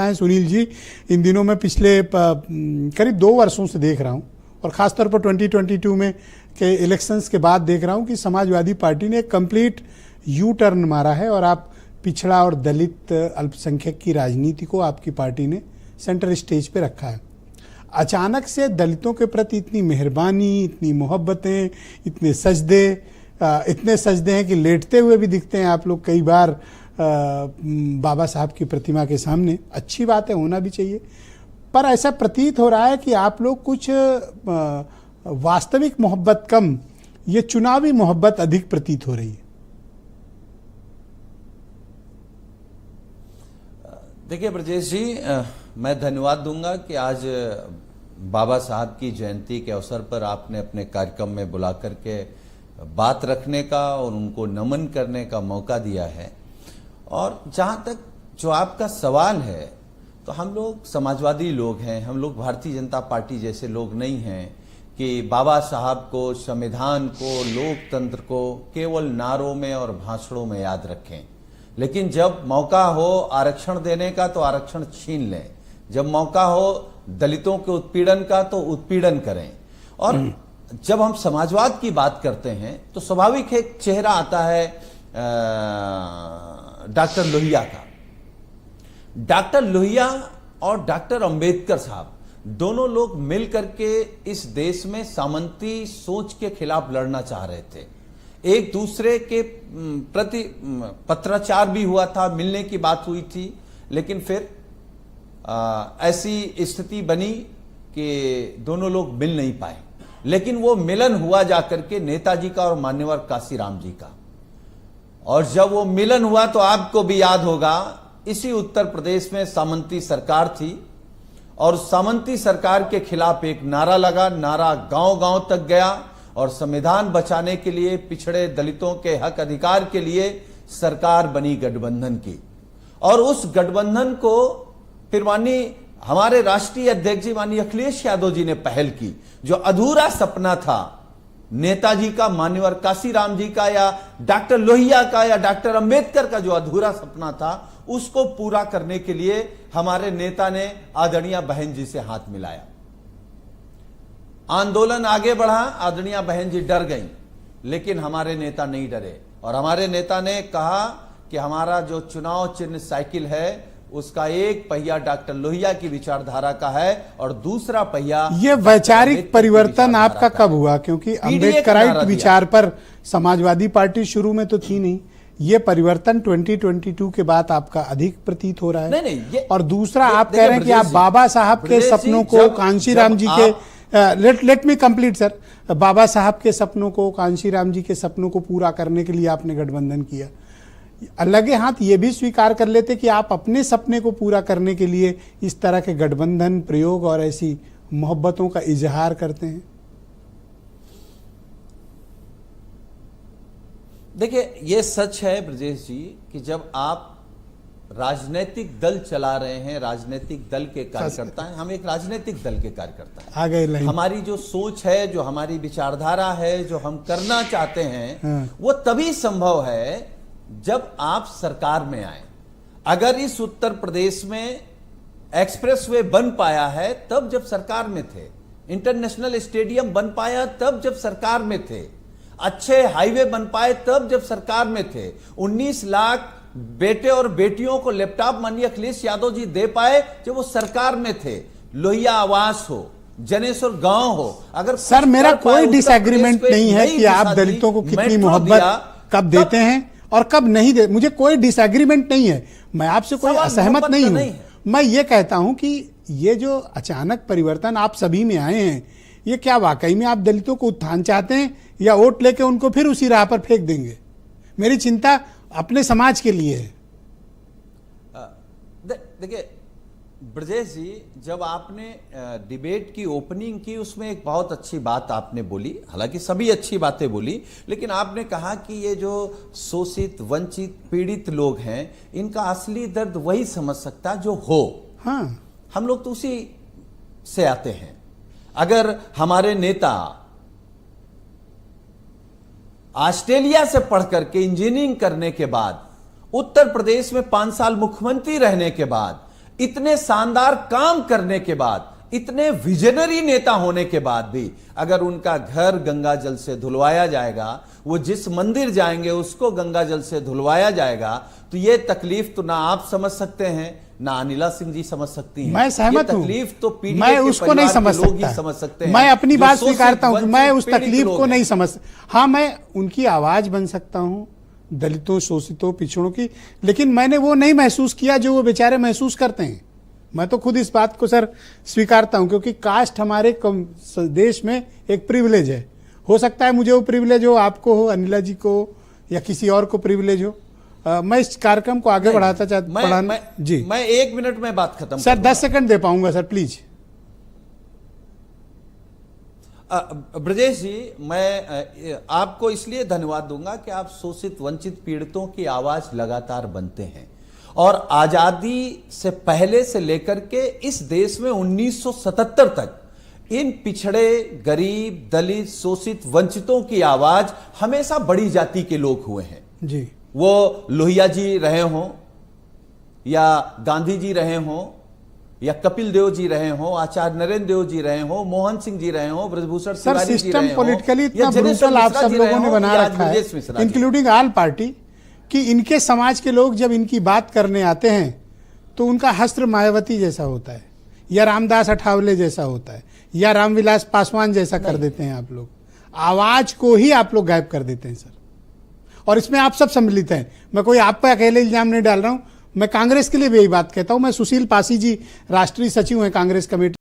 हैं सुनील जी। इन दिनों में पिछले करीब 2 वर्षों से देख रहा हूं और ख़ासतौर पर 2022 में के इलेक्शंस के बाद देख रहा हूं कि समाजवादी पार्टी ने एक कंप्लीट यू टर्न मारा है और आप पिछड़ा और दलित अल्पसंख्यक की राजनीति को आपकी पार्टी ने सेंटर स्टेज पे रखा है। अचानक से दलितों के प्रति इतनी मेहरबानी, इतनी मोहब्बतें, इतने सजदे हैं कि लेटते हुए भी दिखते हैं आप लोग कई बार बाबा साहब की प्रतिमा के सामने। अच्छी बात है, होना भी चाहिए, पर ऐसा प्रतीत हो रहा है कि आप लोग कुछ वास्तविक मोहब्बत कम, ये चुनावी मोहब्बत अधिक प्रतीत हो रही है। देखिए ब्रजेश जी, मैं धन्यवाद दूंगा कि आज बाबा साहब की जयंती के अवसर पर आपने अपने कार्यक्रम में बुला करके बात रखने का और उनको नमन करने का मौका दिया है। और जहां तक जो आपका सवाल है, तो हम लोग समाजवादी लोग हैं, हम लोग भारतीय जनता पार्टी जैसे लोग नहीं हैं कि बाबा साहब को, संविधान को, लोकतंत्र को केवल नारों में और भाषणों में याद रखें, लेकिन जब मौका हो आरक्षण देने का तो आरक्षण छीन लें, जब मौका हो दलितों के उत्पीड़न का तो उत्पीड़न करें। और जब हम समाजवाद की बात करते हैं तो स्वाभाविक एक चेहरा आता है डॉक्टर लोहिया का। डॉक्टर लोहिया और डॉक्टर अंबेडकर साहब दोनों लोग मिलकर के इस देश में सामंती सोच के खिलाफ लड़ना चाह रहे थे। एक दूसरे के प्रति पत्राचार भी हुआ था, मिलने की बात हुई थी, लेकिन फिर ऐसी स्थिति बनी कि दोनों लोग मिल नहीं पाए। लेकिन वो मिलन हुआ जाकर के नेताजी का और मान्यवर काशीराम जी का। और जब वो मिलन हुआ तो आपको भी याद होगा, इसी उत्तर प्रदेश में सामंती सरकार थी और सामंती सरकार के खिलाफ एक नारा लगा, नारा गांव-गांव तक गया और संविधान बचाने के लिए, पिछड़े दलितों के हक अधिकार के लिए सरकार बनी गठबंधन की। और उस गठबंधन को फिर माननीय हमारे राष्ट्रीय अध्यक्ष जी माननीय अखिलेश यादव जी ने पहल की। जो अधूरा सपना था नेताजी का, मान्यवर काशीराम जी का, या डॉक्टर लोहिया का, या डॉक्टर अंबेडकर का जो अधूरा सपना था, उसको पूरा करने के लिए हमारे नेता ने आदरणीय बहन जी से हाथ मिलाया। आंदोलन आगे बढ़ा, आदरणीय बहन जी डर गई, लेकिन हमारे नेता नहीं डरे और हमारे नेता ने कहा कि हमारा जो चुनाव चिन्ह साइकिल है उसका एक पहिया डॉक्टर लोहिया की विचारधारा का है और दूसरा पहिया। ये वैचारिक परिवर्तन आपका कब हुआ? क्योंकि अम्बेडकराइट विचार पर समाजवादी पार्टी शुरू में तो थी नहीं, ये परिवर्तन 2022 के बाद आपका अधिक प्रतीत हो रहा है। नहीं, और दूसरा आप कह रहे हैं कि आप बाबा साहब के सपनों को, कांशीराम जी के, लेट मी कंप्लीट सर, बाबा साहब के सपनों को, कांशीराम जी के सपनों को पूरा करने के लिए आपने गठबंधन किया। अलग हाथ ये भी स्वीकार कर लेते कि आप अपने सपने को पूरा करने के लिए इस तरह के गठबंधन प्रयोग और ऐसी मोहब्बतों का इजहार करते हैं। देखिए, ये सच है ब्रजेश जी कि जब आप राजनीतिक दल चला रहे हैं, राजनीतिक दल के कार्यकर्ता हैं, हम एक राजनीतिक दल के कार्यकर्ता हैं, आ गए। हमारी जो सोच है, जो हमारी विचारधारा है, जो हम करना चाहते हैं, वो तभी संभव है जब आप सरकार में आए। अगर इस उत्तर प्रदेश में एक्सप्रेसवे बन पाया है तब जब सरकार में थे, इंटरनेशनल स्टेडियम बन पाया तब जब सरकार में थे, अच्छे हाईवे बन पाए तब जब सरकार में थे, 19 लाख बेटे और बेटियों को लैपटॉप माननीय अखिलेश यादव जी दे पाए जब वो सरकार में थे, लोहिया आवास हो, जनेश्वर गांव हो। अगर सर मेरा कोई डिसएग्रीमेंट नहीं है कि आप दलितों को कितनी मोहब्बत कब देते हैं और कब नहीं दे, मुझे कोई डिसएग्रीमेंट नहीं है, मैं आपसे कोई असहमत नहीं हूं। मैं ये कहता हूं कि ये जो अचानक परिवर्तन आप सभी में आए हैं, ये क्या वाकई में आप दलितों को उत्थान चाहते हैं या वोट लेके उनको फिर उसी राह पर फेंक देंगे? मेरी चिंता अपने समाज के लिए है। देखिए ब्रजेश जी, जब आपने डिबेट की ओपनिंग की उसमें एक बहुत अच्छी बात आपने बोली, हालांकि सभी अच्छी बातें बोली, लेकिन आपने कहा कि ये जो शोषित, वंचित, पीड़ित लोग हैं, इनका असली दर्द वही समझ सकता जो हो। हाँ, हम लोग तो उसी से आते हैं। अगर हमारे नेता ऑस्ट्रेलिया से पढ़ करके इंजीनियरिंग करने के बाद, उत्तर प्रदेश में 5 साल मुख्यमंत्री रहने के बाद इतने शानदार काम करने के बाद, इतने विजनरी नेता होने के बाद भी अगर उनका घर गंगा जल से धुलवाया जाएगा, वो जिस मंदिर जाएंगे उसको गंगा जल से धुलवाया जाएगा, तो ये तकलीफ तो ना आप समझ सकते हैं, ना अनिला सिंह जी समझ सकती हैं। मैं सहमत हूं। तकलीफ तो पीड़ित मैं उसको नहीं समझ सकता। मैं अपनी बात स्वीकारता हूं कि मैं उस तकलीफ को नहीं समझ। हाँ, मैं उनकी आवाज बन सकता हूं, दलितों, शोषितों, पिछड़ों की, लेकिन मैंने वो नहीं महसूस किया जो वो बेचारे महसूस करते हैं। मैं तो खुद इस बात को सर स्वीकारता हूं, क्योंकि कास्ट हमारे देश में एक प्रिविलेज है। हो सकता है मुझे वो प्रिविलेज हो, आपको हो, अनिला जी को, या किसी और को प्रिविलेज हो। मैं इस कार्यक्रम को आगे बढ़ाता चाहता जी। मैं 1 मिनट में बात खत्म सर 10 सेकंड दे पाऊंगा सर, प्लीज। ब्रजेश जी, मैं आपको इसलिए धन्यवाद दूंगा कि आप शोषित, वंचित, पीड़ितों की आवाज लगातार बनते हैं, और आजादी से पहले से लेकर के इस देश में 1977 तक इन पिछड़े, गरीब, दलित, शोषित, वंचितों की आवाज हमेशा बड़ी जाति के लोग हुए हैं जी। वो लोहिया जी रहे हों, या गांधी जी रहे हों, या कपिल देव जी रहे हों, आचार्य नरेंद्र देव जी रहे हों, मोहन सिंह जी रहे हों, ब्रजभूषण तिवारी जी रहे हों। सिस्टम पॉलिटिकली इतना ब्रूटल आप सब लोगों ने बना रखा है, इंक्लूडिंग ऑल पार्टी, कि इनके समाज के लोग जब इनकी बात करने आते हैं तो उनका हस्त्र मायावती जैसा होता है, या रामदास अठावले जैसा होता है, या रामविलास पासवान जैसा कर देते हैं आप लोग। आवाज को ही आप लोग गायब कर देते हैं सर, और इसमें आप सब सम्मिलित हैं। मैं कोई आप पे अकेले इल्जाम नहीं डाल रहा हूं, मैं कांग्रेस के लिए भी यही बात कहता हूं। मैं सुशील पासी जी राष्ट्रीय सचिव हैं कांग्रेस कमेटी